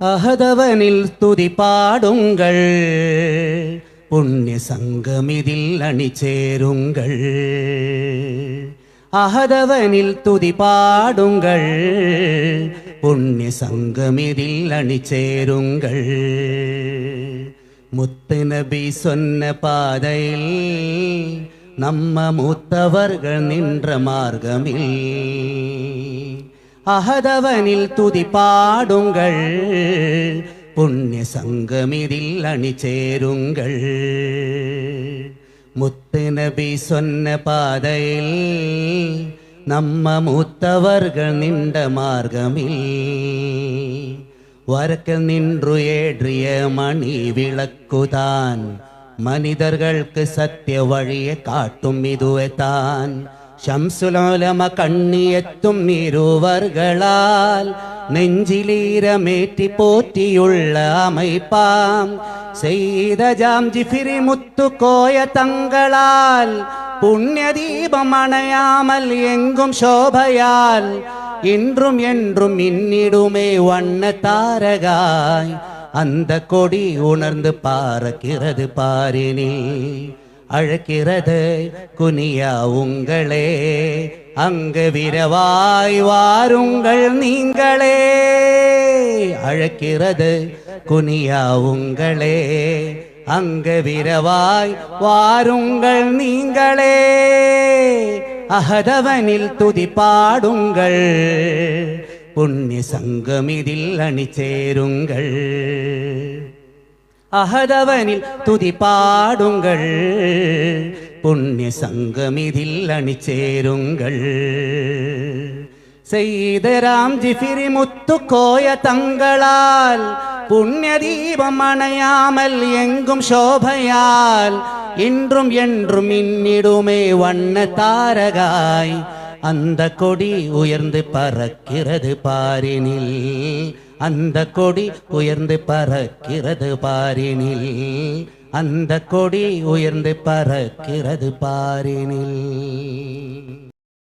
അഹദവനിൽ സ്തുതി പാടുങ്കൾ, പുണ്യ സംഗമിതിൽ അണിചേരുങ്കൾ. അഹദവനിൽ സ്തുതി പാടുങ്കൾ, പുണ്യ സംഗമിതിൽ അണിചേരുങ്കൾ. മുത്ത് നബി சொன்ன பாதையில் நம்ம மூத்தவர்கள் நின்ற மார்க்கமில் அஹதவனில் துதி பாடுங்கள், புண்ணிய சங்கமிதில் அணிசேருங்கள். முத்து நபி சொன்ன பாதையில் நம்ம மூத்தவர்கள் நின்ற மார்க்கமில் വരക്കൽ നിன்று ഏറിയ മണി വിളക്കുതാൻ, മനിതർക്ക് സത്യവഴിയെ കാട്ടും ഇതുവെ താൻ. ശംസുലോലമ കണ്ണിയെത്തും ഇരുവർകളാൽ നെഞ്ചിലീരമേറ്റി പോറ്റിയുള്ള അമൈപ്പാം ചെയ്ത ജാം ജിഫിരി മുത്തുക്കോയ തങ്ങളാൽ പുണ്യദീപം അണയാമൽ എങ്കും ശോഭയാൽ இன்றும் என்றும் இன்னிடுமே வண்ண தாரகாய். அந்த கொடி உணர்ந்து பார்க்கிறது பாரினில் அழைக்கிறது குனியா உங்களே, அங்கு விரவாய் வாருங்கள் நீங்களே. அழைக்கிறது குனியா உங்களே, அங்கு விரவாய் வாருங்கள் நீங்களே. അഹദവനിൽ തുതി പാടുങ്കൾ, പുണ്യ സംഗമിതിൽ അണിചേരുങ്കൾ. അഹദവനിൽ തുതി പാടുങ്കൾ, പുണ്യ സംഗമിതിൽ അണിചേരുങ്കൾ. ചെയ്തരാം ജിഫിരി മുത്തുക്കോയ തങ്ങളാൽ പുണ്യദീപം അണയാമൽ എങ്കും ശോഭയാൽ இன்றும் என்றும் இன்னிடுமே வண்ண தாரகாய். அந்த கொடி உயர்ந்து பறக்கிறது பாரினில், அந்த கொடி உயர்ந்து பறக்கிறது பாரினில், அந்த கொடி உயர்ந்து பறக்கிறது பாரினில்.